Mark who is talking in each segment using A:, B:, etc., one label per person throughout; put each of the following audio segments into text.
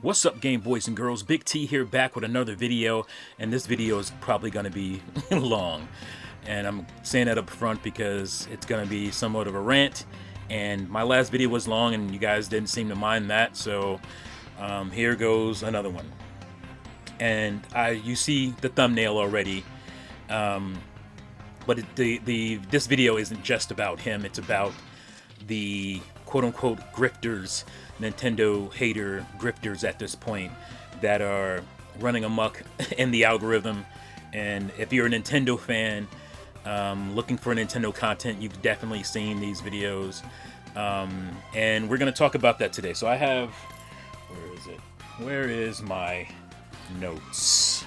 A: What's up, game boys and girls? Big T here, back with another video, and this video is probably going to be long, and I'm saying that up front because it's going to be somewhat of a rant, and my last video was long and you guys didn't seem to mind that, so here goes another one. And you see the thumbnail already, but this video isn't just about him. It's about the quote-unquote grifters, Nintendo hater grifters at this point, that are running amok in the algorithm. And if you're a Nintendo fan looking for Nintendo content, you've definitely seen these videos, and we're going to talk about that today. So I have, where is my notes?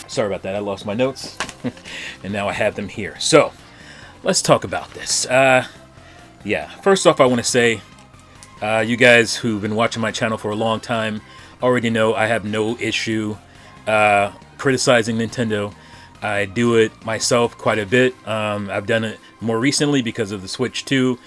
A: Sorry about that, I lost my notes and now I have them here. So let's talk about this. Yeah, first off, I want to say, you guys who've been watching my channel for a long time already know I have no issue criticizing Nintendo. I do it myself quite a bit. I've done it more recently because of the Switch 2.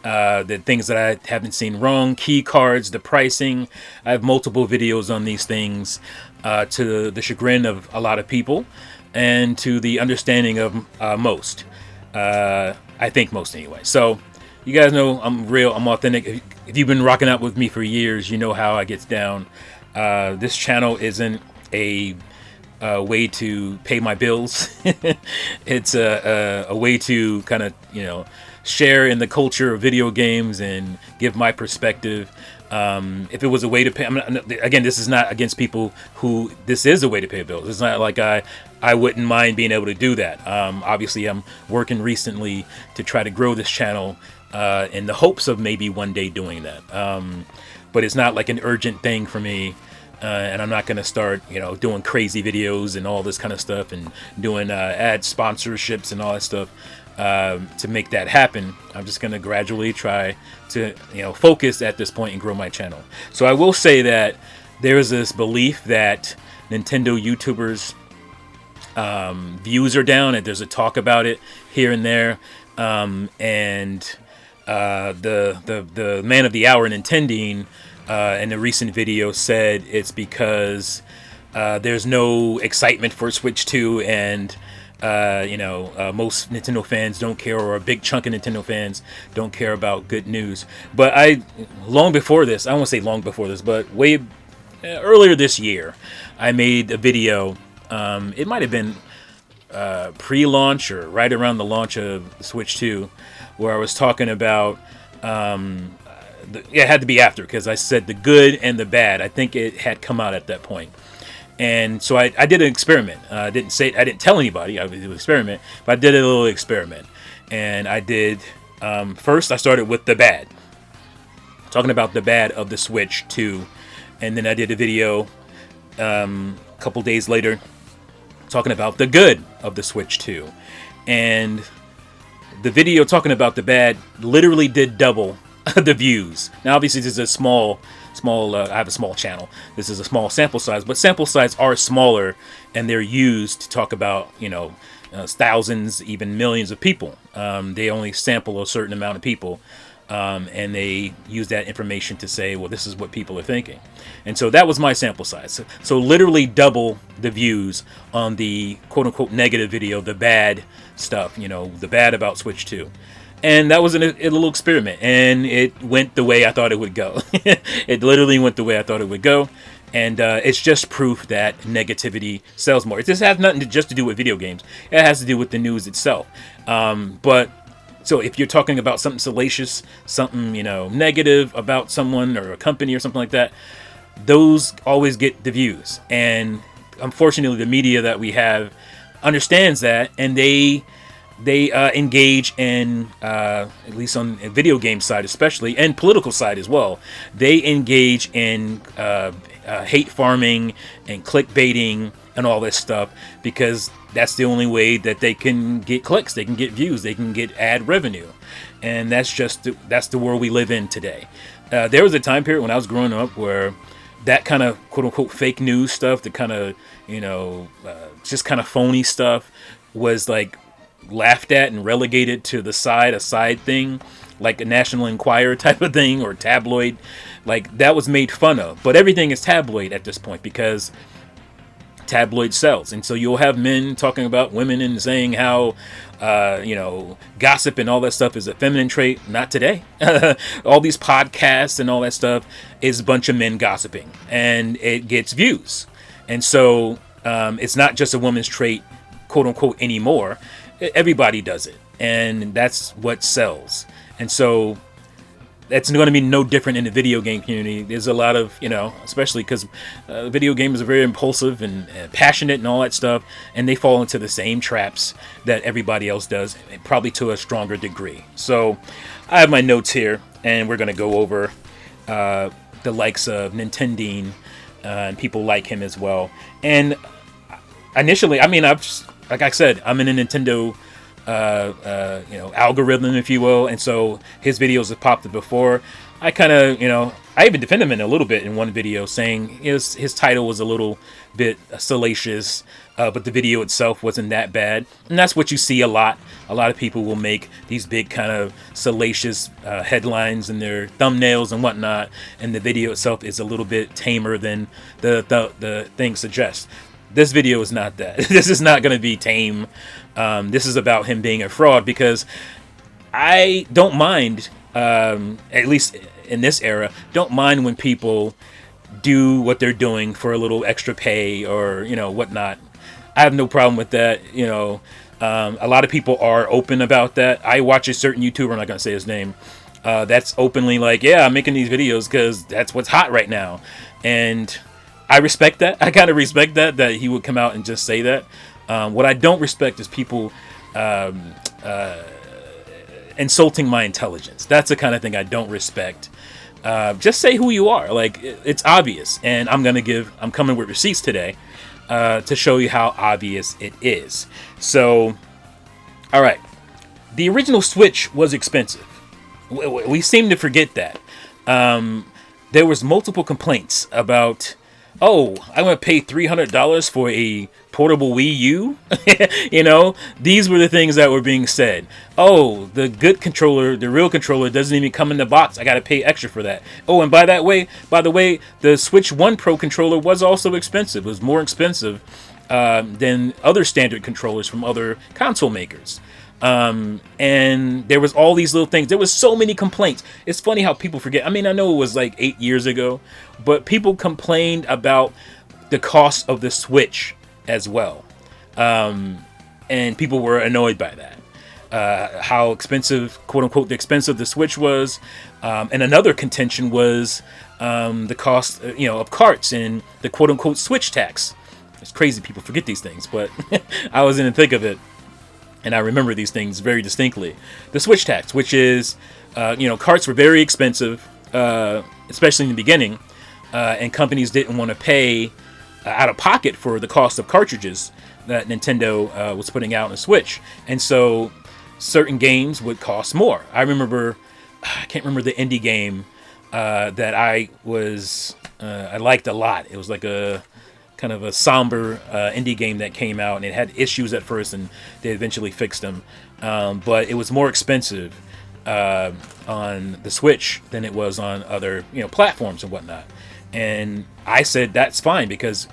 A: The things that I haven't seen wrong, key cards, the pricing. I have multiple videos on these things, to the chagrin of a lot of people and to the understanding of most. I think most anyway. So you guys know I'm real, I'm authentic. If you've been rocking out with me for years, you know how I get down. This channel isn't a way to pay my bills. It's a way to kind of, share in the culture of video games and give my perspective. If it was a way to pay, again, this is not against people who this is a way to pay bills. It's not like I wouldn't mind being able to do that. Obviously, I'm working recently to try to grow this channel in the hopes of maybe one day doing that. But it's not like an urgent thing for me. And I'm not going to start, doing crazy videos and all this kind of stuff and doing ad sponsorships and all that stuff to make that happen. I'm just going to gradually try to, focus at this point and grow my channel. So I will say that there is this belief that Nintendo YouTubers views are down, and there's a talk about it here and there. And the man of the hour, Nintending, in a recent video said it's because there's no excitement for Switch 2, and most Nintendo fans don't care, or a big chunk of Nintendo fans don't care about good news. But long before this, I won't say long before this, but way earlier this year, I made a video. It might have been pre-launch or right around the launch of Switch 2, where I was talking about it had to be after, because I said the good and the bad. I think it had come out at that point. And so I did an experiment. I didn't tell anybody I would do an experiment, but I did a little experiment. And I did, first I started with the bad, talking about the bad of the Switch 2. And then I did a video a couple days later talking about the good of the Switch 2. And the video talking about the bad literally did double the views. Now, obviously, this is a small. I have a small channel. This is a small sample size, but sample size are smaller, and they're used to talk about thousands, even millions of people. They only sample a certain amount of people, and they use that information to say, well, this is what people are thinking. And so that was my sample size. So literally double the views on the quote-unquote negative video, the bad stuff, the bad about Switch 2. And that was a little experiment, and it went the way I thought it would go. It literally went the way I thought it would go, and it's just proof that negativity sells more. It just has nothing to do with video games. It has to do with the news itself. But so if you're talking about something salacious, something negative about someone or a company or something like that, those always get the views. And unfortunately, the media that we have understands that, and they engage in, at least on the video game side especially, and political side as well, they engage in hate farming and clickbaiting and all this stuff, because that's the only way that they can get clicks, they can get views, they can get ad revenue. And that's the world we live in today. There was a time period when I was growing up where that kind of quote-unquote fake news stuff, the kind of, just kind of phony stuff, was like laughed at and relegated to the side, a side thing, like a National Enquirer type of thing, or tabloid. Like, that was made fun of. But everything is tabloid at this point, because tabloid sells. And so you'll have men talking about women and saying how, gossip and all that stuff is a feminine trait. Not today. All these podcasts and all that stuff is a bunch of men gossiping, and it gets views. And so it's not just a woman's trait, quote unquote, anymore. Everybody does it, and that's what sells. And so that's going to be no different in the video game community. There's a lot of, especially because video games are very impulsive and passionate and all that stuff, and they fall into the same traps that everybody else does, probably to a stronger degree. So I have my notes here, and we're going to go over the likes of Nintendine and people like him as well. And initially, like I said, I'm in a Nintendo algorithm, if you will, and so his videos have popped up before. I kind of, I even defend him in a little bit in one video, saying his title was a little bit salacious, but the video itself wasn't that bad. And that's what you see a lot. A lot of people will make these big kind of salacious headlines in their thumbnails and whatnot, and the video itself is a little bit tamer than the thing suggests. This video is not that. This is not going to be tame. This is about him being a fraud, because I don't mind, at least in this era, don't mind when people do what they're doing for a little extra pay or, whatnot. I have no problem with that. A lot of people are open about that. I watch a certain YouTuber, I'm not going to say his name, that's openly like, yeah, I'm making these videos because that's what's hot right now. And I respect that. I kind of respect that he would come out and just say that. What I don't respect is people insulting my intelligence. That's the kind of thing I don't respect. Just say who you are. Like, it's obvious. And I'm coming with receipts today to show you how obvious it is. So, all right. The original Switch was expensive. We seem to forget that. There was multiple complaints about, oh, I'm going to pay $300 for a portable Wii U. These were the things that were being said. Oh, the good controller, the real controller, doesn't even come in the box. I got to pay extra for that. Oh, and by the way, the Switch 1 Pro controller was also expensive. It was more expensive than other standard controllers from other console makers. And there was all these little things. There was so many complaints. It's funny how people forget. I know it was like 8 years ago, but people complained about the cost of the Switch as well. And people were annoyed by that. How expensive, quote unquote, the expensive the Switch was. And another contention was the cost, of carts and the quote unquote Switch tax. It's crazy people forget these things, but I was in the thick of it. And I remember these things very distinctly. The Switch tax, which is, carts were very expensive, especially in the beginning, and companies didn't want to pay out of pocket for the cost of cartridges that Nintendo was putting out on the Switch. And so certain games would cost more. I can't remember the indie game that I liked a lot. It was like a kind of a somber indie game that came out, and it had issues at first, and they eventually fixed them. But it was more expensive on the Switch than it was on other platforms and whatnot. And I said that's fine, because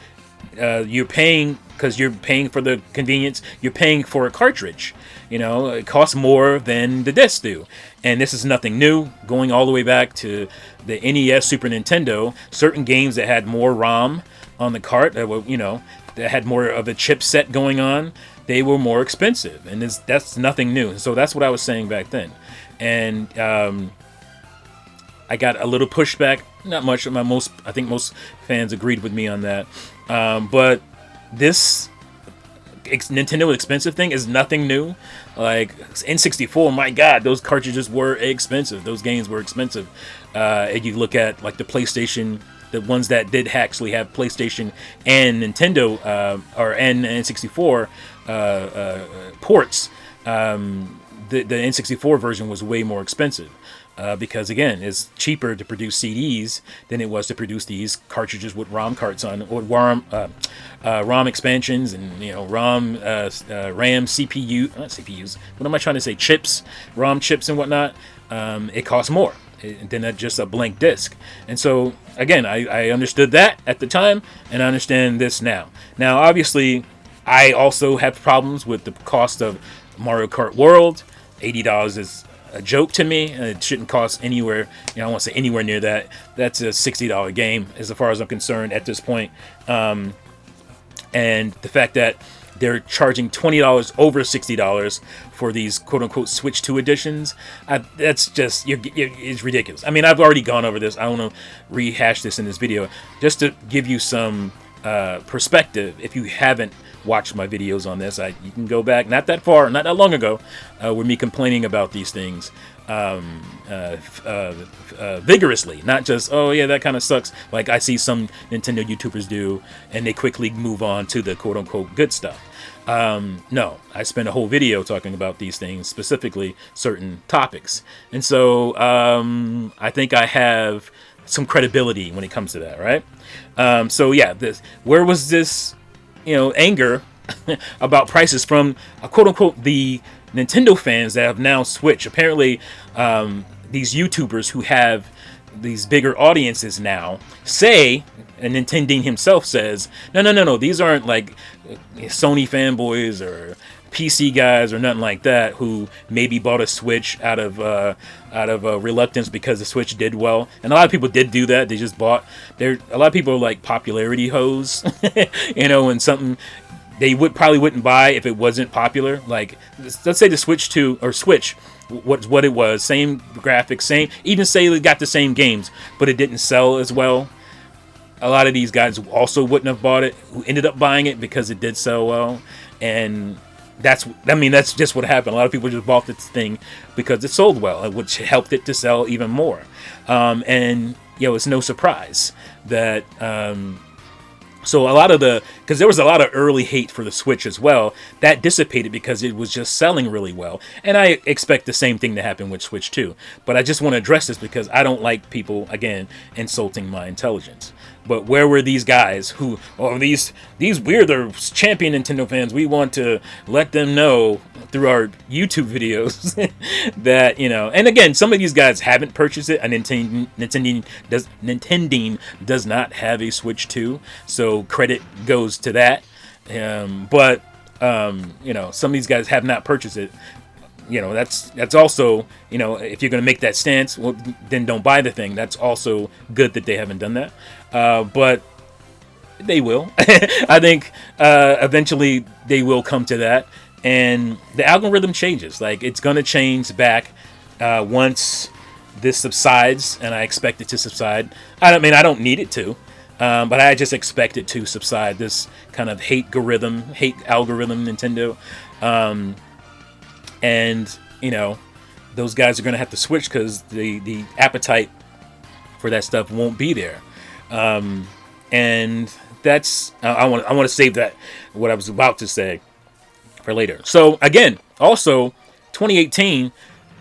A: you're paying for the convenience. You're paying for a cartridge. It costs more than the discs do. And this is nothing new. Going all the way back to the NES, Super Nintendo, certain games that had more ROM on the cart, that were, that had more of a chipset going on, they were more expensive, and that's nothing new. So that's what I was saying back then, and I got a little pushback, not much. I think most fans agreed with me on that, but this Nintendo expensive thing is nothing new. Like N64, my God, those cartridges were expensive. Those games were expensive. And you look at like the PlayStation. The ones that did actually have PlayStation and Nintendo and N64 ports, the N64 version was way more expensive. Because again, it's cheaper to produce CDs than it was to produce these cartridges with ROM carts on, or ROM expansions, and RAM CPU, not CPUs. What am I trying to say? Chips, ROM chips and whatnot. It costs more than just a blank disc. And so again, I understood that at the time, and I understand this now. Now, obviously, I also have problems with the cost of Mario Kart World. $80 is a joke to me. It shouldn't cost anywhere, I won't say anywhere near that. That's a $60 game as far as I'm concerned at this point. And the fact that they're charging $20 over $60 for these quote-unquote Switch 2 editions, that's just, it's ridiculous. I mean, I've already gone over this. I don't want to rehash this in this video. Just to give you some perspective, if you haven't watched my videos on this, you can go back not that far, not that long ago, with me complaining about these things vigorously, not just, oh yeah, that kind of sucks, like I see some Nintendo YouTubers do, and they quickly move on to the quote-unquote good stuff. No, I spent a whole video talking about these things, specifically certain topics, and so I think I have some credibility when it comes to that, right? So yeah, where was this anger about prices from quote-unquote the Nintendo fans that have now switched? Apparently, these YouTubers who have these bigger audiences now say, and Nintendo himself says, no, these aren't like Sony fanboys or PC guys or nothing like that who maybe bought a Switch out of reluctance because the Switch did well. And a lot of people did do that. They just bought. A lot of people are like popularity hoes, and something they probably wouldn't buy if it wasn't popular. Like, let's say the Switch 2 or Switch, what it was, same graphics, same, even say it got the same games, but it didn't sell as well. A lot of these guys also wouldn't have bought it, who ended up buying it because it did sell well. And that's just what happened. A lot of people just bought this thing because it sold well, which helped it to sell even more. And it's no surprise that so a lot of because there was a lot of early hate for the Switch as well, that dissipated because it was just selling really well. And I expect the same thing to happen with Switch 2. But I just want to address this because I don't like people, again, insulting my intelligence. But where were these guys who, these we're the champion Nintendo fans, we want to let them know through our YouTube videos that, and again, some of these guys haven't purchased it. Nintendo does not have a Switch 2, so credit goes to that. But some of these guys have not purchased it. That's also, if you're going to make that stance, well, then don't buy the thing. That's also good that they haven't done that. But they will. I think eventually they will come to that. And the algorithm changes. Like, it's going to change back once this subsides, and I expect it to subside. I don't need it to. But I just expect it to subside. This kind of hate algorithm, Nintendo. And those guys are going to have to switch because the appetite for that stuff won't be there. And that's I want to save that, what I was about to say, for later. So again, also 2018.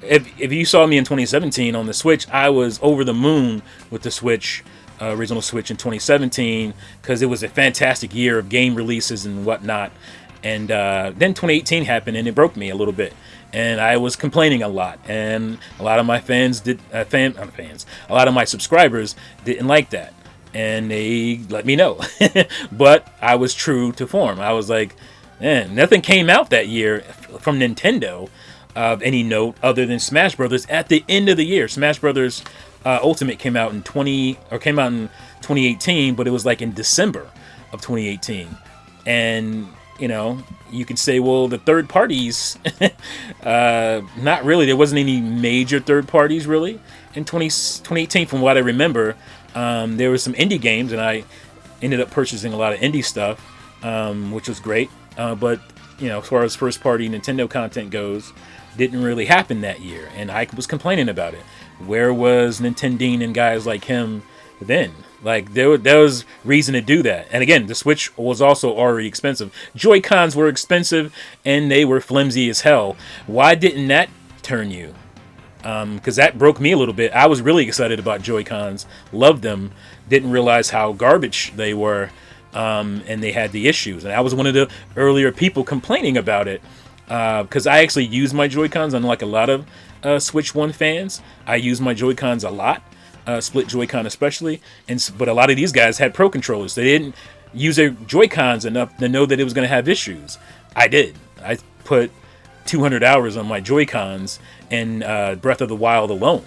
A: If you saw me in 2017 on the Switch, I was over the moon with the Switch, original Switch in 2017, because it was a fantastic year of game releases and whatnot. And then 2018 happened, and it broke me a little bit. And I was complaining a lot, and a lot of my a lot of my subscribers didn't like that, and they let me know. But I was true to form. I was like, man, nothing came out that year from Nintendo of any note other than Smash Brothers at the end of the year. Smash Brothers Ultimate came out in 2018, but it was like in December of 2018, and you can say, well, the third parties, not really. There wasn't any major third parties, really, in 2018, from what I remember. There were some indie games, and I ended up purchasing a lot of indie stuff, which was great. But, as far as first-party Nintendo content goes, didn't really happen that year, and I was complaining about it. Where was Nintendo and guys like him then. Like there was reason to do that. And again, the Switch was also already expensive. Joy-Cons were expensive and they were flimsy as hell. Why didn't that turn you? Because that broke me a little bit. I was really excited about Joy-Cons, loved them, didn't realize how garbage they were, and they had the issues. And I was one of the earlier people complaining about it, because I actually use my Joy-Cons, unlike a lot of Switch 1 fans. I use my Joy-Cons a lot, split Joy-Con especially, but a lot of these guys had Pro Controllers. They didn't use their Joy-Cons enough to know that it was going to have issues. I did. I put 200 hours on my Joy-Cons in Breath of the Wild alone.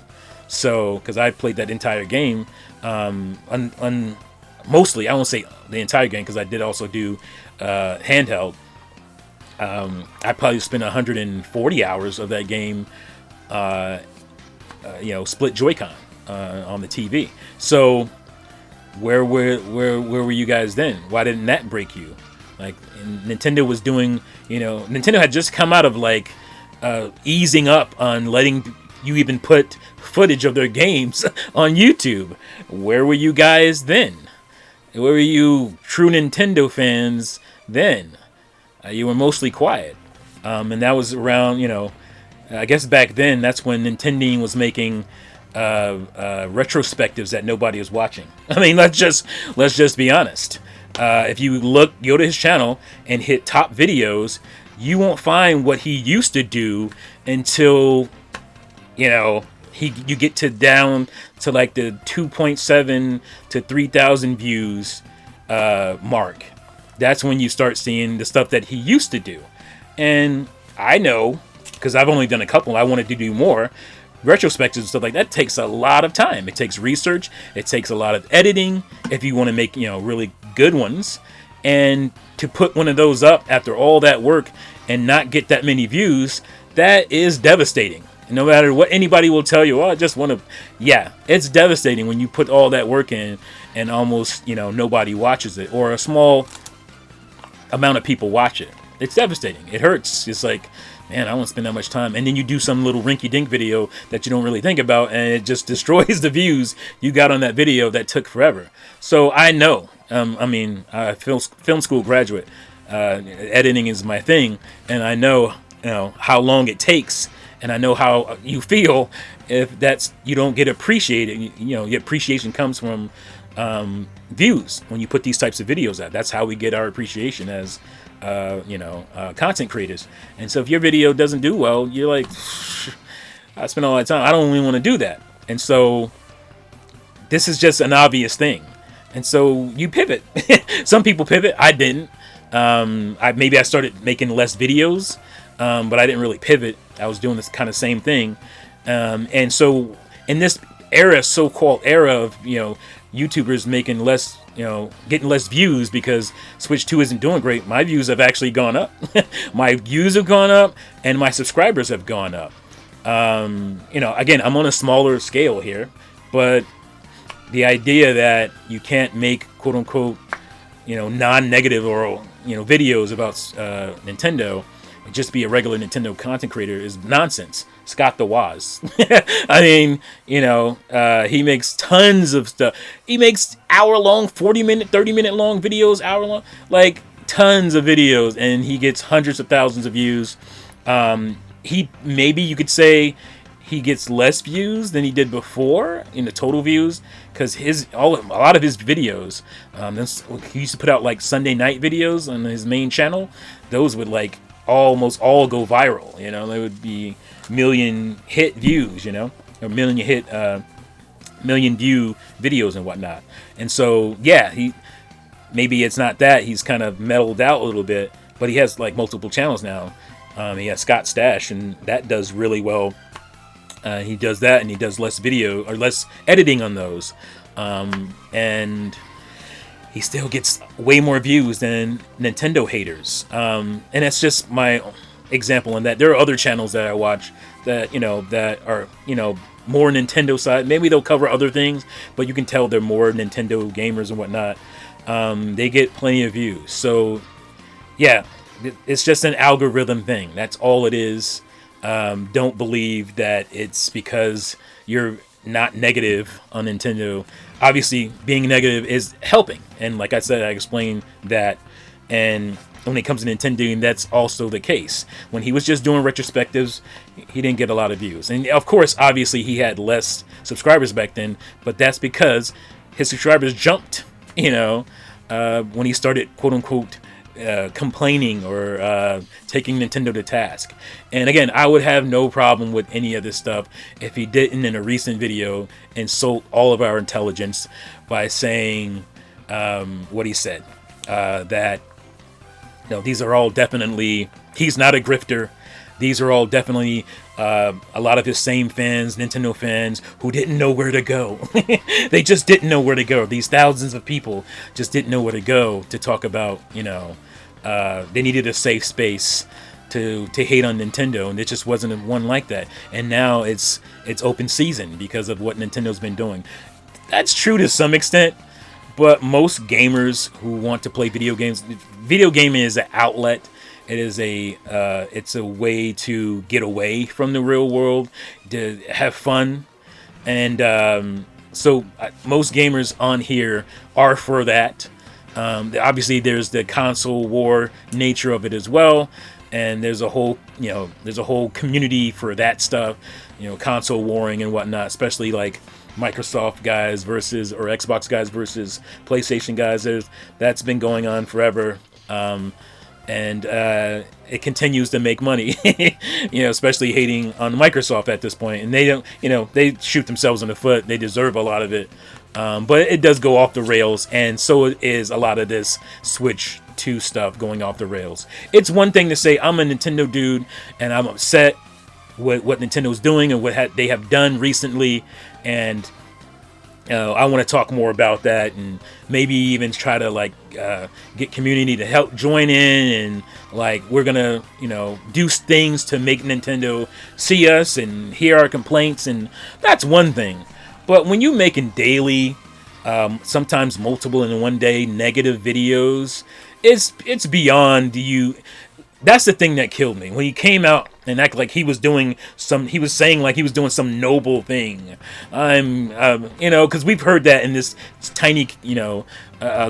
A: So, because I played that entire game, mostly, I won't say the entire game, because I did also do handheld. I probably spent 140 hours of that game, split Joy-Con on the TV. So, where were you guys then? Why didn't that break you? Like, Nintendo was doing, Nintendo had just come out of like easing up on letting you even put footage of their games on YouTube. Where were you guys then? Where were you true Nintendo fans then? You were mostly quiet. And that was around, I guess back then, that's when Nintendo was making retrospectives that nobody was watching. I mean, let's just be honest. If you go to his channel and hit top videos, you won't find what he used to do until, you get down to like the 2.7 to 3,000 views mark. That's when you start seeing the stuff that he used to do. And I know, because I've only done a couple, I wanted to do more. Retrospectives and stuff like that takes a lot of time. It takes research. It takes a lot of editing if you want to make, really good ones. And to put one of those up after all that work and not get that many views, that is devastating. No matter what anybody will tell you, I just want to, it's devastating when you put all that work in and almost, nobody watches it, or a small amount of people watch it. It's devastating. It hurts. It's like, man, I won't spend that much time. And then you do some little rinky-dink video that you don't really think about, and it just destroys the views you got on that video that took forever. So I know. Film school graduate. Editing is my thing, and I know, how long it takes, and I know how you feel if you don't get appreciated. The appreciation comes from views when you put these types of videos out. That's how we get our appreciation as content creators. And so if your video doesn't do well, you're like, I spent all that time, I don't really want to do that. And so this is just an obvious thing. And so you pivot. Some people pivot. I didn't. Maybe I started making less videos, but I didn't really pivot. I was doing this kind of same thing. And so in this era, so-called era of YouTubers making less, getting less views because Switch 2 isn't doing great, my views have actually gone up. My views have gone up, and my subscribers have gone up. Again, I'm on a smaller scale here, but the idea that you can't make quote unquote, non-negative or videos about Nintendo and just be a regular Nintendo content creator is nonsense. Scott the Woz. I mean, he makes tons of stuff. He makes hour-long, 40-minute, 30-minute long videos, hour-long, like tons of videos, and he gets hundreds of thousands of views. Maybe you could say he gets less views than he did before in the total views, because a lot of his videos, he used to put out like Sunday night videos on his main channel. Those would like almost all go viral. They would be million hit views, or million view videos and whatnot. And so maybe it's not that he's kind of mellowed out a little bit, but he has like multiple channels now. He has Scott Stash, and that does really well. He does that, and he does less video or less editing on those, and he still gets way more views than Nintendo haters. And that's just my example in that. There are other channels that I watch that that are more Nintendo side. Maybe they'll cover other things, but you can tell they're more Nintendo gamers and whatnot. They get plenty of views. So it's just an algorithm thing. That's all it is. Don't believe that it's because you're not negative on Nintendo. Obviously, being negative is helping, and like I said, I explained that. And when it comes to Nintendo, that's also the case. When he was just doing retrospectives, he didn't get a lot of views, and of course, obviously, he had less subscribers back then. But that's because his subscribers jumped, when he started quote unquote complaining or taking Nintendo to task. And again, I would have no problem with any of this stuff if he didn't, in a recent video, insult all of our intelligence by saying what he said, that these are all definitely, he's not a grifter. These are all definitely a lot of his same fans, Nintendo fans, who didn't know where to go. They just didn't know where to go. These thousands of people just didn't know where to go to talk about, they needed a safe space to hate on Nintendo, and it just wasn't one like that. And now it's open season because of what Nintendo's been doing. That's true to some extent, but most gamers who want to play video games, video gaming is an outlet. It is it's a way to get away from the real world, to have fun, and so most gamers on here are for that. Obviously, there's the console war nature of it as well, and there's a whole community for that stuff, console warring and whatnot, especially like Microsoft guys versus, or Xbox guys versus PlayStation guys. That's been going on forever. And it continues to make money, especially hating on Microsoft at this point. And they don't, they shoot themselves in the foot. They deserve a lot of it. But it does go off the rails. And so is a lot of this Switch 2 stuff going off the rails. It's one thing to say, I'm a Nintendo dude and I'm upset with what Nintendo's doing and what they have done recently. And I want to talk more about that, and maybe even try to get community to help join in, and we're gonna do things to make Nintendo see us and hear our complaints, and that's one thing. But when you making daily, sometimes multiple in one day negative videos, it's beyond you. That's the thing that killed me when he came out and acted like he was saying like he was doing some noble thing. Because we've heard that in this tiny,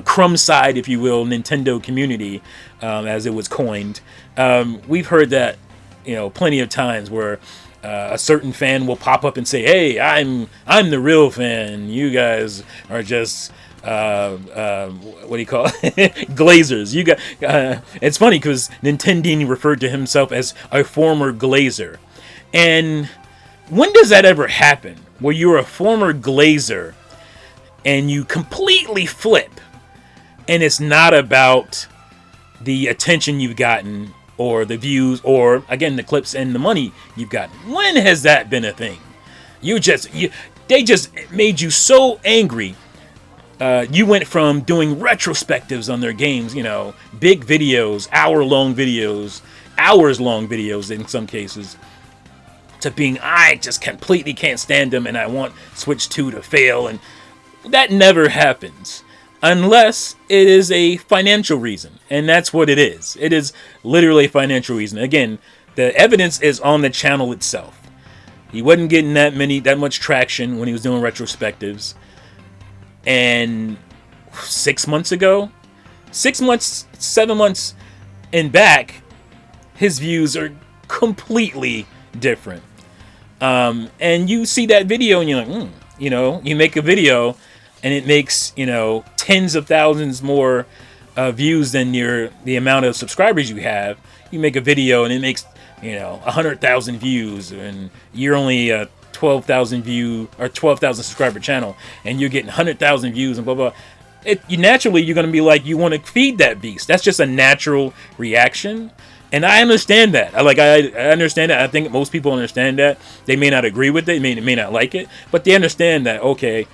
A: crumb side, if you will, Nintendo community, as it was coined. We've heard that, plenty of times where a certain fan will pop up and say, "Hey, I'm the real fan. You guys are just." What do you call it? Glazers. You got. It's funny because Nintendo referred to himself as a former glazer, and when does that ever happen? Where you're a former glazer and you completely flip, and it's not about the attention you've gotten or the views or again the clips and the money you've gotten. When has that been a thing? They just made you so angry. You went from doing retrospectives on their games, big videos, hours-long videos in some cases, to being, I just completely can't stand them and I want Switch 2 to fail. And that never happens unless it is a financial reason. And that's what it is. It is literally a financial reason. Again, the evidence is on the channel itself. He wasn't getting that much traction when he was doing retrospectives. And 6 months ago, 7 months and back, his views are completely different. And you see that video and you're like, you make a video and it makes, tens of thousands more views than the amount of subscribers you have. You make a video and it makes, 100,000 views, and you're only 12,000 view or 12,000 subscriber channel, and you're getting 100,000 views and blah blah. Naturally, you're gonna be like, you want to feed that beast. That's just a natural reaction, and I understand that. I understand that. I think most people understand that. They may not agree with it, may not like it, but they understand that. Okay,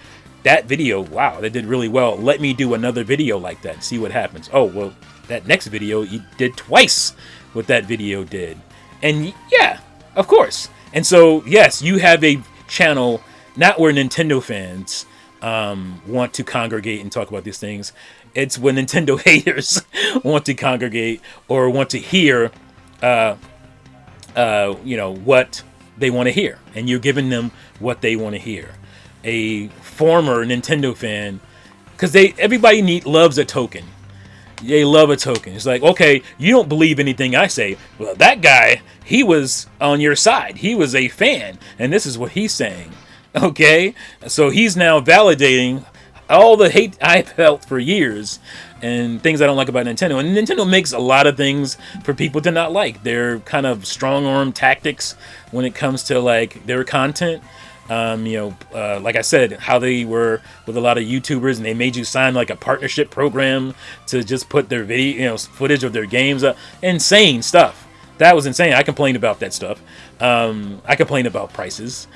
A: that video, wow, that did really well. Let me do another video like that. See what happens. Oh well, that next video you did twice what that video did, and yeah, of course. And so, yes, you have a channel, not where Nintendo fans want to congregate and talk about these things. It's when Nintendo haters want to congregate or want to hear, what they want to hear, and you're giving them what they want to hear. A former Nintendo fan, because everybody loves a token. They love a token. It's like, okay, you don't believe anything I say. Well, that guy, he was on your side. He was a fan, and this is what he's saying. Okay? So he's now validating all the hate I felt for years and things I don't like about Nintendo. And Nintendo makes a lot of things for people to not like. Their kind of strong-arm tactics when it comes to, like, their content. Like I said, how they were with a lot of YouTubers, and they made you sign like a partnership program to just put their video, footage of their games up. Insane stuff. That was insane. I complained about that stuff. I complained about prices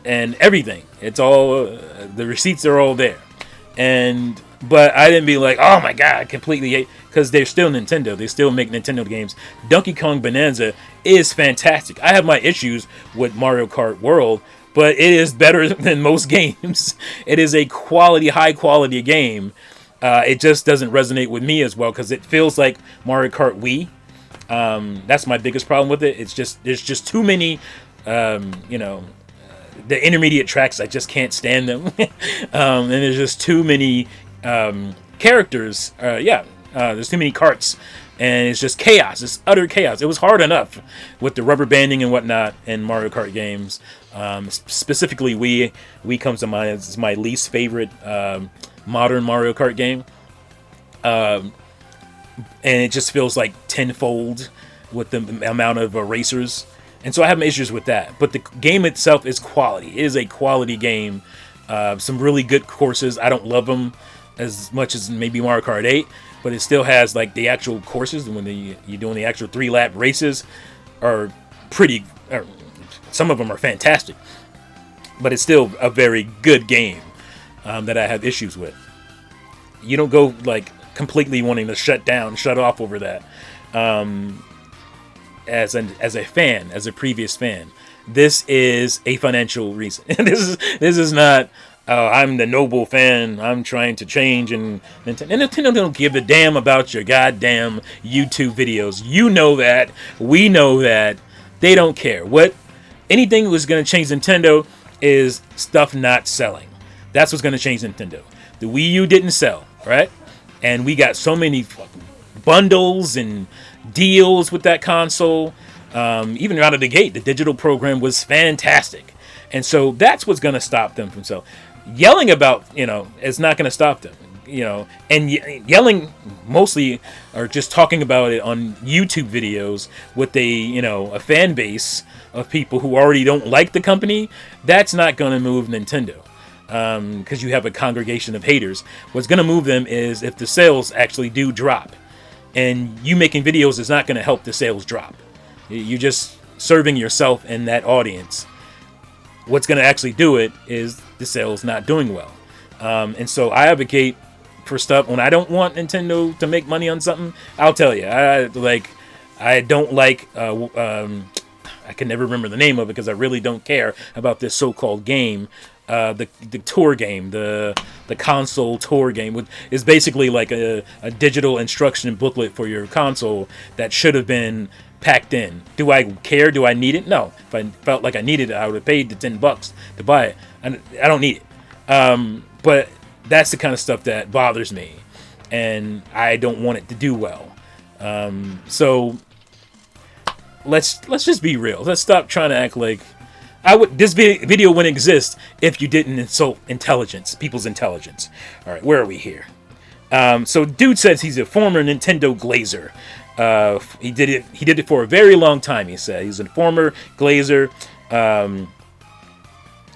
A: and everything. It's all the receipts are all there, but I didn't be like, oh my god, I completely hate, because they're still Nintendo. They still make Nintendo games. Donkey Kong Bonanza is fantastic. I have my issues with Mario Kart World, but it is better than most games. It is a high quality game. It just doesn't resonate with me as well because it feels like Mario Kart Wii. That's my biggest problem with it. There's just too many, the intermediate tracks. I just can't stand them, and there's just too many characters. There's too many carts. And it's just chaos. It's utter chaos. It was hard enough with the rubber banding and whatnot in Mario Kart games. Specifically, Wii comes to mind as my least favorite modern Mario Kart game. And it just feels like tenfold with the amount of racers. And so I have my issues with that. But the game itself is quality. It is a quality game. Some really good courses. I don't love them as much as maybe Mario Kart 8. But it still has like the actual courses. When you're doing the actual 3-lap races are pretty. Some of them are fantastic. But it's still a very good game that I have issues with. You don't go like completely wanting to shut off over that. As a fan, as a previous fan, this is a financial reason. This is not. Oh, I'm the noble fan. I'm trying to change, and Nintendo don't give a damn about your goddamn YouTube videos. You know that. We know that. They don't care. Anything was going to change Nintendo is stuff not selling. That's what's going to change Nintendo. The Wii U didn't sell, right? And we got so many bundles and deals with that console. Even out of the gate, the digital program was fantastic. And so that's what's going to stop them from selling. Yelling about, it's not going to stop them, and yelling mostly or just talking about it on YouTube videos with a fan base of people who already don't like the company. That's not going to move Nintendo because you have a congregation of haters. What's going to move them is if the sales actually do drop, and you making videos is not going to help the sales drop. You're just serving yourself and that audience. What's going to actually do it is the sales not doing well. And so I advocate for stuff when I don't want Nintendo to make money on something. I'll tell you, I don't like, I can never remember the name of it because I really don't care about this so-called game. The tour game, the console tour game is basically like a digital instruction booklet for your console that should have been packed in. Do I care? Do I need it? No. If I felt like I needed it, I would have paid the $10 to buy it. I don't need it. But that's the kind of stuff that bothers me, and I don't want it to do well. So let's just be real. Let's stop trying to act like this video wouldn't exist if you didn't insult people's intelligence. All right, where are we here? So dude says he's a former Nintendo glazer. He did it for a very long time. He said he's a former glazer.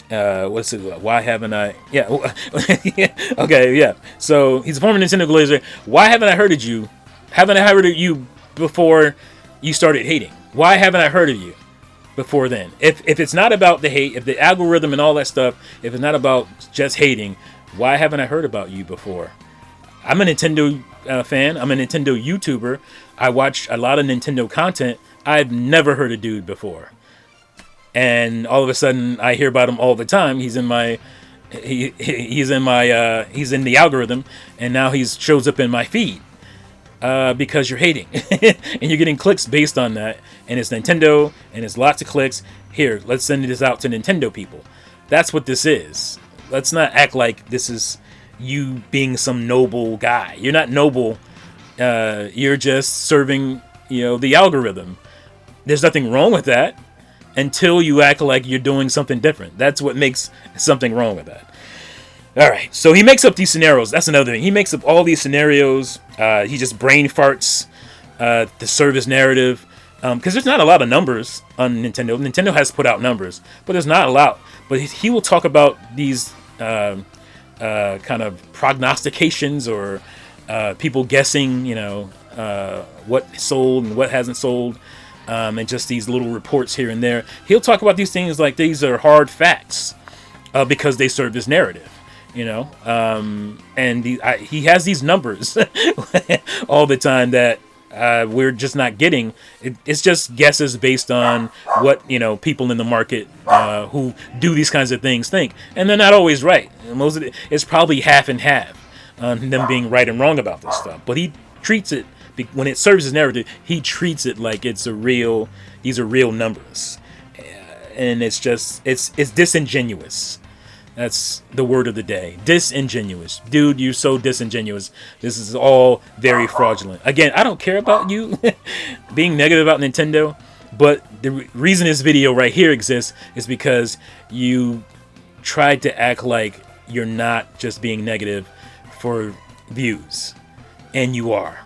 A: What's it? Why haven't I? Yeah. Okay. Yeah. So he's a former Nintendo glazer. Why haven't I heard of you? Haven't I heard of you before you started hating? Why haven't I heard of you before then? If it's not about the hate, if the algorithm and all that stuff, if it's not about just hating, why haven't I heard about you before? I'm a Nintendo fan. I'm a Nintendo YouTuber. I watch a lot of Nintendo content. I've never heard a dude before. And all of a sudden, I hear about him all the time. He's in the algorithm, and now he shows up in my feed. because you're hating and you're getting clicks based on that. And it's Nintendo and it's lots of clicks. Here, let's send this out to Nintendo people. That's what this is. Let's not act like this is you being some noble guy. You're not noble. You're just serving, the algorithm. There's nothing wrong with that until you act like you're doing something different. That's what makes something wrong with that. All right, so he makes up these scenarios. That's another thing. He makes up all these scenarios. He just brain farts to serve his narrative. Because there's not a lot of numbers on Nintendo. Nintendo has put out numbers, but there's not a lot. But he will talk about these kind of prognostications or people guessing, what sold and what hasn't sold, and just these little reports here and there. He'll talk about these things like these are hard facts because they serve his narrative. And he has these numbers all the time that we're just not getting. It's just guesses based on what people in the market who do these kinds of things think, and they're not always right. Most of it's probably half and half on them being right and wrong about this stuff. But he treats it when it serves his narrative. He treats it like these are real numbers, and it's disingenuous. That's the word of the day. Disingenuous. Dude, you're so disingenuous. This is all very fraudulent. Again, I don't care about you being negative about Nintendo, but the reason this video right here exists is because you tried to act like you're not just being negative for views. And you are.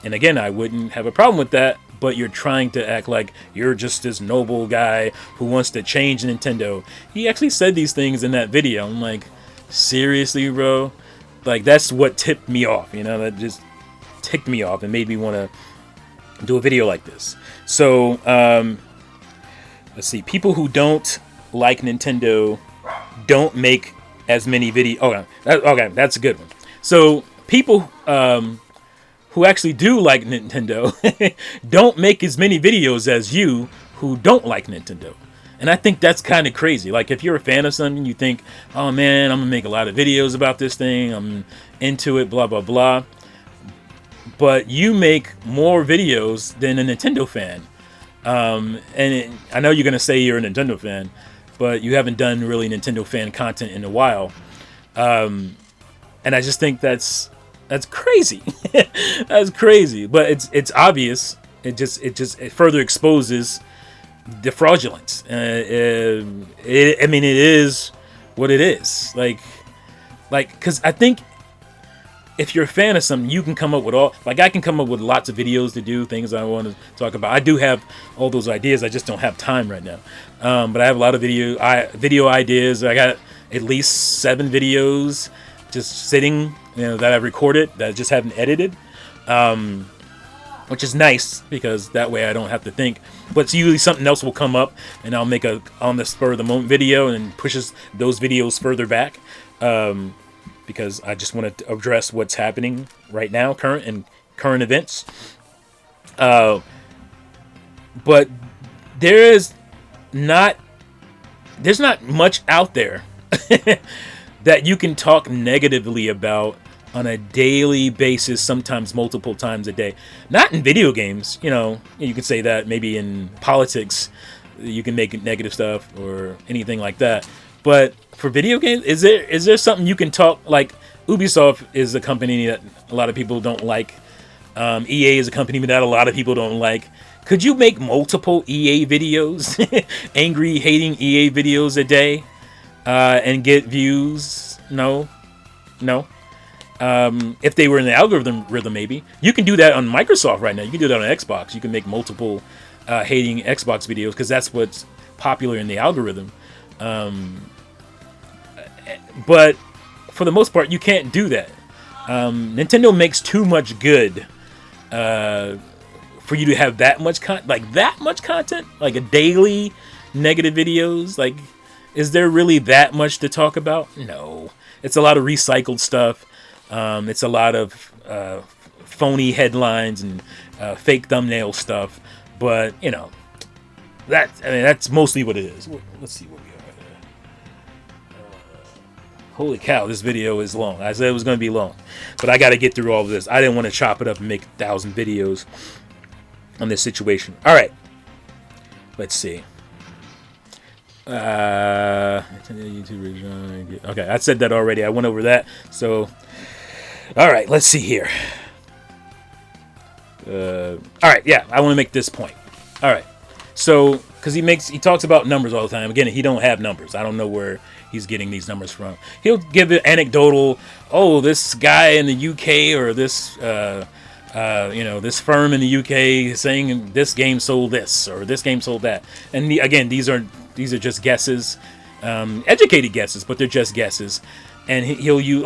A: And again, I wouldn't have a problem with that, but you're trying to act like you're just this noble guy who wants to change Nintendo. He actually said these things in that video. I'm like, seriously, bro? Like, that's what tipped me off, that just ticked me off and made me want to do a video like this. So, let's see. People who don't like Nintendo don't make as many videos. Okay, that's a good one. So, people who actually do like Nintendo don't make as many videos as you who don't like Nintendo. And I think that's kind of crazy. Like, if you're a fan of something, you think, oh man, I'm gonna make a lot of videos about this thing, I'm into it, blah blah blah. But you make more videos than a Nintendo fan. I know you're gonna say you're a Nintendo fan, but you haven't done really Nintendo fan content in a while. And I just think that's crazy. That's crazy. But it's obvious. It further exposes the fraudulence. It is what it is. Like, because I think if you're a fan of something, you can come up with I can come up with lots of videos to do things I want to talk about. I do have all those ideas. I just don't have time right now. But I have a lot of video ideas. I got at least 7 videos just sitting, that I've recorded that I just haven't edited, which is nice because that way I don't have to think. But usually something else will come up and I'll make a on the spur of the moment video and pushes those videos further back, because I just want to address what's happening right now, current events. But there's not much out there that you can talk negatively about on a daily basis, sometimes multiple times a day. Not in video games, you can say that. Maybe in politics, you can make negative stuff or anything like that. But for video games, is there something you can talk, like Ubisoft is a company that a lot of people don't like. EA is a company that a lot of people don't like. Could you make multiple EA videos, angry, hating EA videos a day, and get views? No. If they were in the algorithm, maybe. You can do that on Microsoft right now. You can do that on Xbox. You can make multiple hating Xbox videos because that's what's popular in the algorithm. But for the most part, you can't do that. Nintendo makes too much good for you to have that much content, like a daily negative videos. Like, is there really that much to talk about? No. It's a lot of recycled stuff. It's a lot of phony headlines and fake thumbnail stuff. But, that's mostly what it is. Let's see what we are. Holy cow, this video is long. I said it was going to be long, but I got to get through all of this. I didn't want to chop it up and make 1,000 videos on this situation. All right, let's see. Okay, I said that already. I went over that. So, all right, let's see here. All right, yeah, I want to make this point. All right, so because he talks about numbers all the time. Again, he don't have numbers. I don't know where he's getting these numbers from. He'll give it anecdotal. Oh, this guy in the UK or this this firm in the UK saying this game sold this or this game sold that. And again, these are just guesses, educated guesses, but they're just guesses. And he'll use,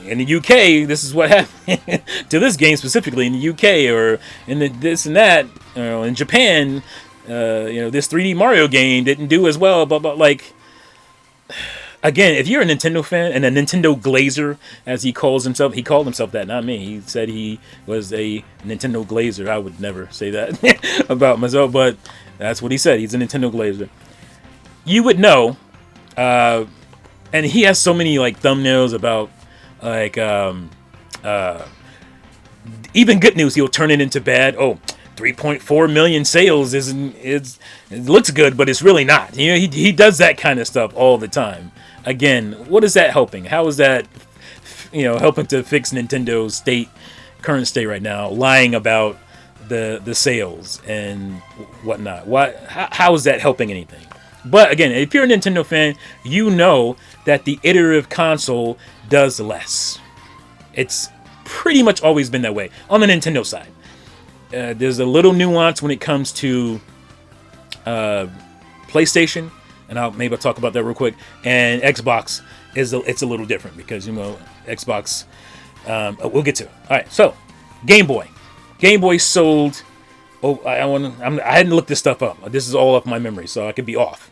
A: in the UK, this is what happened to this game specifically in the UK, or in this and that, in Japan, this 3D Mario game didn't do as well, but like, again, if you're a Nintendo fan and a Nintendo glazer, as he called himself that, not me. He said he was a Nintendo glazer. I would never say that about myself, but that's what he said. He's a Nintendo glazer. You would know, and he has so many like thumbnails about like even good news. He'll turn it into bad. 3.4 million sales it looks good, but it's really not. He does that kind of stuff all the time. Again, what is that helping? How is that helping to fix Nintendo's current state right now? Lying about the sales and whatnot. How is that helping anything? But again, if you're a Nintendo fan, you know that the iterative console does less. It's pretty much always been that way on the Nintendo side. There's a little nuance when it comes to PlayStation, and maybe I'll talk about that real quick. And Xbox it's a little different because Xbox. We'll get to it. All right, so Game Boy. Game Boy sold. I hadn't looked this stuff up. This is all off my memory, so I could be off.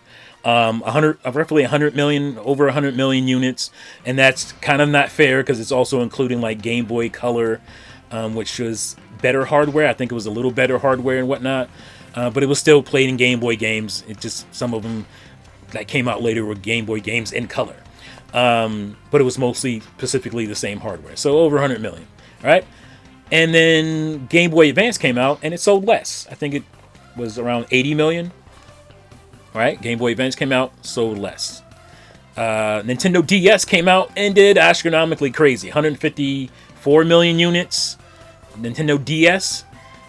A: Roughly 100 million, over 100 million units, and that's kind of not fair because it's also including like Game Boy Color, which was better hardware. I think it was a little better hardware and whatnot, but it was still played in Game Boy games. It just some of them that came out later were Game Boy games in color, but it was mostly specifically the same hardware. So over 100 million, all right. And then Game Boy Advance came out, and it sold less. I think it was around 80 million. All right, Game Boy Advance came out, sold less. Nintendo DS came out and did astronomically crazy. 154 million units. Nintendo DS.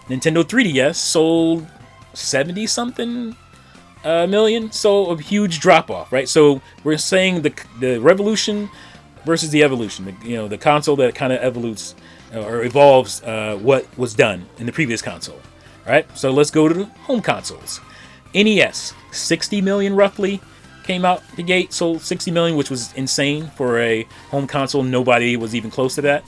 A: Nintendo 3DS sold 70-something million. So a huge drop-off, right? So we're saying the revolution versus the evolution. The console that kind of evolves what was done in the previous console. All right, so let's go to the home consoles. NES, 60 million roughly came out the gate, sold 60 million, which was insane for a home console. Nobody was even close to that.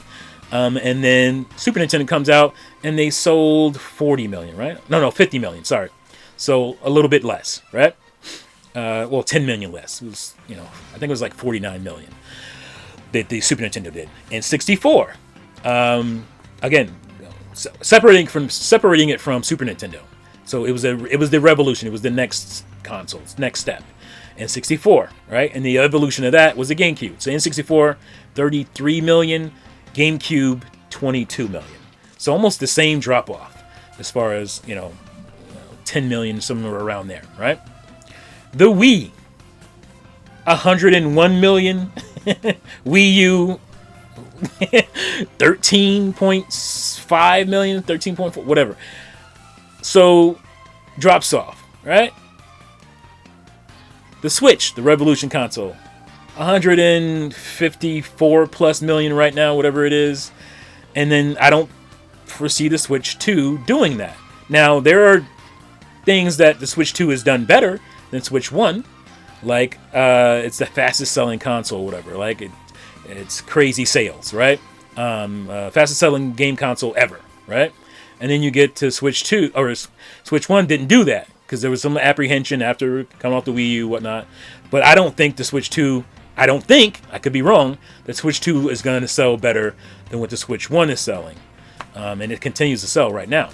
A: And then Super Nintendo comes out and they sold 40 million, right? No, 50 million, sorry. So a little bit less, right? 10 million less. It was, I think it was like 49 million that the Super Nintendo did. And 64, again, separating it from Super Nintendo. So it was the revolution. It was the next console's next step. And 64, right? And the evolution of that was the GameCube. So N64, 33 million. GameCube, 22 million. So almost the same drop off as far as 10 million, somewhere around there, right? The Wii, 101 million. Wii U, 13.5 million, 13.4, whatever. So drops off, right? The Switch, the Revolution console, 154 plus million right now, whatever it is. And then I don't foresee the Switch 2 doing that. Now, there are things that the Switch 2 has done better than Switch 1. Like, it's the fastest selling console, whatever. Like, it's crazy sales, right? Fastest selling game console ever, right? And then you get to Switch 2, or Switch 1 didn't do that because there was some apprehension after coming off the Wii U, whatnot. But I don't think the Switch 2, I could be wrong, that Switch 2 is going to sell better than what the Switch 1 is selling. And it continues to sell right now.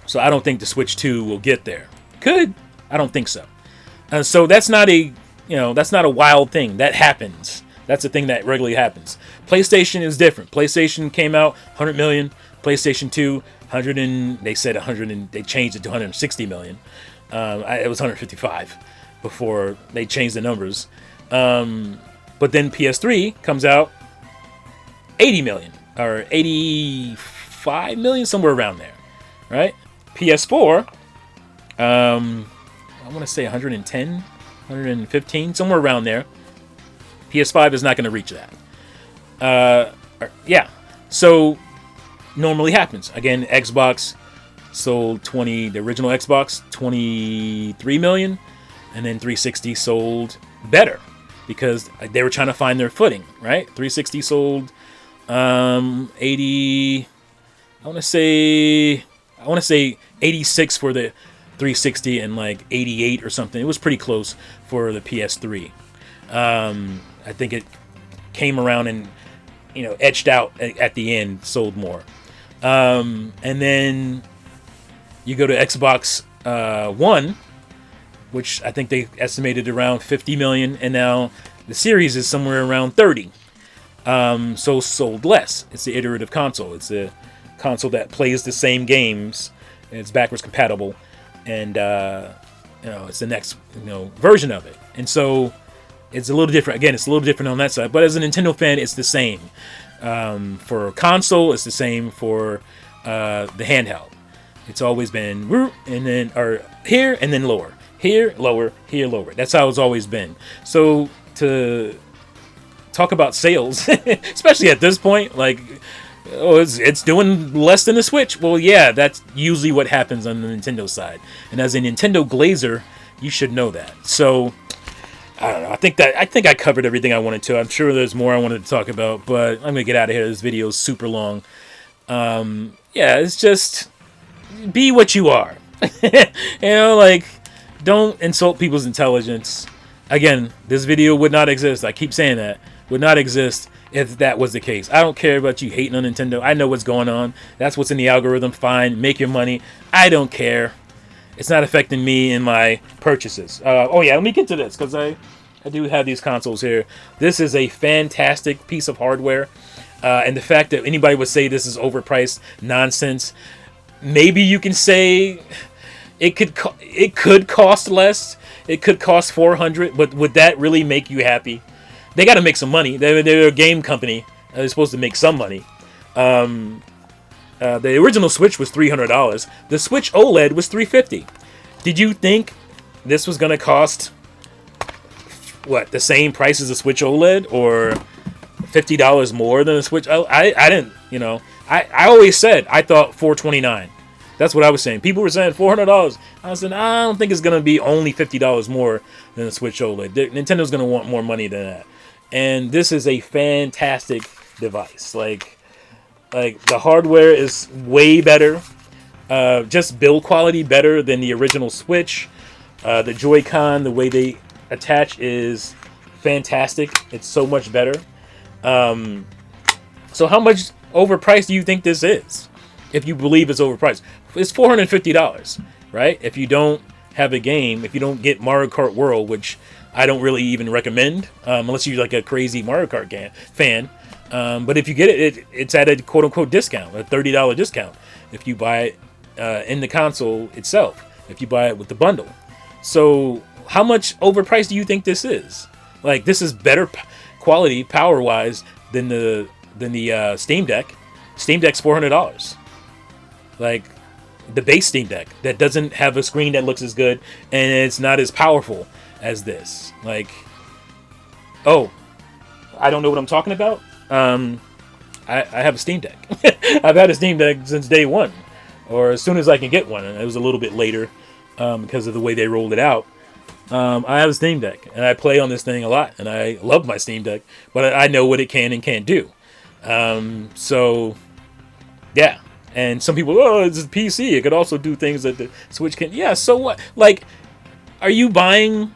A: So I don't think the Switch 2 will get there. Could. I don't think so. So that's not a wild thing. That happens. That's the thing that regularly happens. PlayStation is different. PlayStation came out 100 million. PlayStation 2, 100 and they said 100 and they changed it to 160 million. It was 155 before they changed the numbers. But then PS3 comes out 80 million or 85 million, somewhere around there, right? PS4, I want to say 110, 115, somewhere around there. PS5 is not going to reach that. Yeah, so normally happens. Again, Xbox sold the original Xbox, 23 million, and then 360 sold better because they were trying to find their footing, right? 360 sold 80, I want to say 86 for the 360 and like 88 or something. It was pretty close for the PS3. I think it came around and, etched out at the end, sold more. And then you go to Xbox One, which I think they estimated around 50 million, and now the series is somewhere around 30. So sold less. It's the iterative console. It's a console that plays the same games. And it's backwards compatible, and it's the next version of it. And so it's a little different. Again, it's a little different on that side. But as a Nintendo fan, it's the same. For console, it's the same for the handheld. It's always been and then or here and then lower, here lower, here lower. That's how it's always been. So to talk about sales, especially at this point, like, oh, it's doing less than the Switch. Well, yeah, that's usually what happens on the Nintendo side. And as a Nintendo glazer, you should know that. So I don't know. I think I covered everything I wanted to. I'm sure there's more I wanted to talk about, but I'm gonna get out of here. This video is super long. Yeah, it's just be what you are. Like, don't insult people's intelligence. Again, this video would not exist. I keep saying that. Would not exist if that was the case. I don't care about you hating on Nintendo. I know what's going on. That's what's in the algorithm. Fine. Make your money. I don't care. It's not affecting me in my purchases. Oh yeah, let me get to this because I do have these consoles here. This is a fantastic piece of hardware. And the fact that anybody would say this is overpriced nonsense, maybe you can say it could cost less. It could cost $400, but would that really make you happy? They got to make some money. They're a game company. They're supposed to make some money. The original Switch was $300. The Switch OLED was $350. Did you think this was going to cost, what, the same price as a Switch OLED or $50 more than a Switch? I didn't, I always said I thought $429. That's what I was saying. People were saying $400. I said, I don't think it's going to be only $50 more than a Switch OLED. Nintendo's going to want more money than that. And this is a fantastic device. Like the hardware is way better. Just build quality better than the original Switch. The Joy-Con, the way they attach is fantastic. It's so much better. So how much overpriced do you think this is? If you believe it's overpriced. It's $450, right? If you don't have a game, if you don't get Mario Kart World, which I don't really even recommend, unless you're like a crazy Mario Kart fan. But if you get it, it's at a quote-unquote discount, a $30 discount. If you buy it in the console itself, if you buy it with the bundle. So how much overpriced do you think this is? Like, this is better quality, power-wise, than the Steam Deck. Steam Deck's $400. Like, the base Steam Deck that doesn't have a screen that looks as good, and it's not as powerful as this. Like, oh, I don't know what I'm talking about. I have a Steam Deck. I've had a Steam Deck since day one, or as soon as I can get one, and it was a little bit later because of the way they rolled it out. I have a Steam Deck, and I play on this thing a lot, and I love my Steam Deck, but I know what it can and can't do. So, yeah. And some people, oh, it's a PC. It could also do things that the Switch can. Yeah, so what? Like, are you buying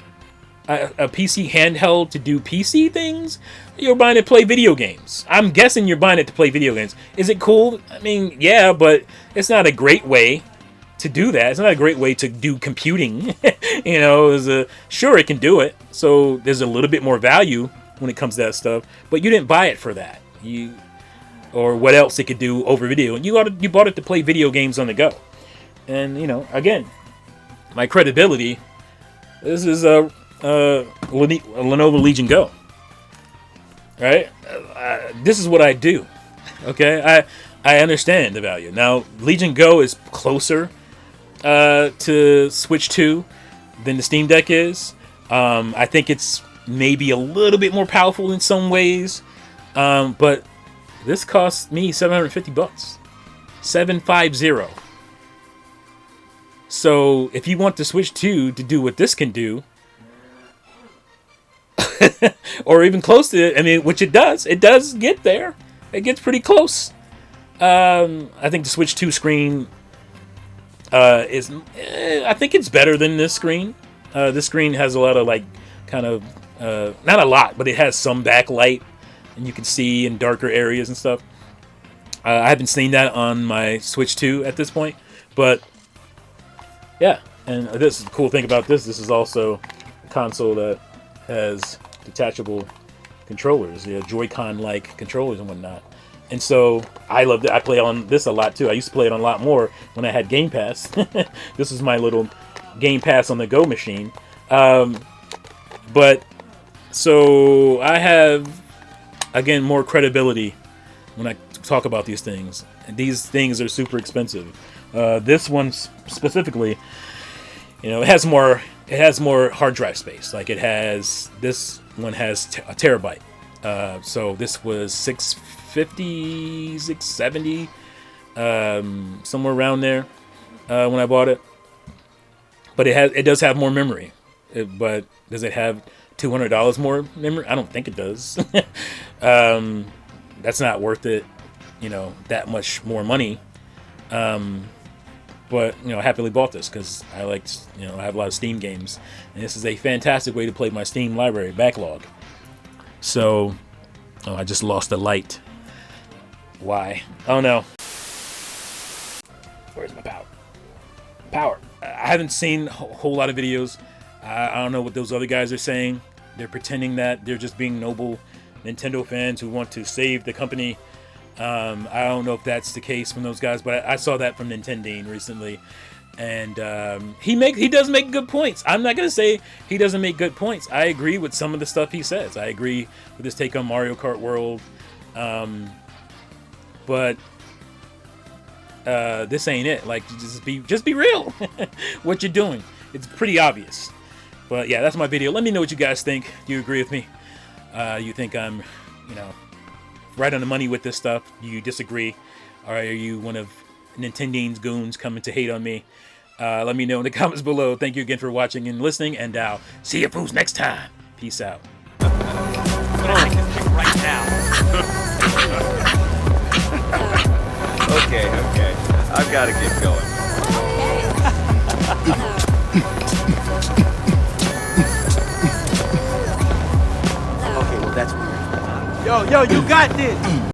A: a PC handheld to do PC things? You're buying it to play video games. I'm guessing you're buying it to play video games. Is it cool? I mean, yeah, but it's not a great way to do that. It's not a great way to do computing. Sure, it can do it. So there's a little bit more value when it comes to that stuff. But you didn't buy it for that. Or what else it could do over video. And you bought it to play video games on the go. And, you know, again, my credibility, this is a Lenovo Legion Go. Right? This is what I do. Okay? I understand the value. Now, Legion Go is closer to Switch 2 than the Steam Deck is. I think it's maybe a little bit more powerful in some ways. But this cost me $750. $750. So if you want the Switch 2 to do what this can do, or even close to it, I mean, which it does get there. It gets pretty close. I think the Switch 2 screen is, I think it's better than this screen. This screen has a lot of like, kind of, not a lot, but it has some backlight, and you can see in darker areas and stuff. I haven't seen that on my Switch 2 at this point, but yeah. And this is the cool thing about this. This is also a console that has detachable controllers, Joy-Con-like controllers and whatnot. And so I loved it. I play on this a lot too. I used to play it on a lot more when I had Game Pass. This is my little Game Pass on the go machine. But so I have, again, more credibility when I talk about these things. And these things are super expensive. This one specifically, you know, it has more hard drive space. Like this one has a terabyte. So this was $650, $670, somewhere around there when I bought it. But it does have more memory. But does it have $200 more memory? I don't think it does. That's not worth it, you know, that much more money. But, you know, I happily bought this because I have a lot of Steam games. And this is a fantastic way to play my Steam library backlog. So, I just lost the light. Why? Oh no. Where's my power? I haven't seen a whole lot of videos. I don't know what those other guys are saying. They're pretending that they're just being noble Nintendo fans who want to save the company. I don't know if that's the case from those guys, but I saw that from Nintendine recently, and he does make good points. I'm not gonna say he doesn't make good points. I agree with some of the stuff he says. I agree with his take on Mario Kart World, but this ain't it. Like, just be real. What you're doing, it's pretty obvious. But yeah, that's my video. Let me know what you guys think. Do you agree with me? You think I'm, you know, right on the money with this stuff? Do you disagree? Or are you one of Nintendine's goons coming to hate on me? Let me know in the comments below. Thank you again for watching and listening, and I'll see you fools next time. Peace out.
B: Right now. Okay. I've got to get going.
C: Okay, well that's weird.
B: Yo, you got this!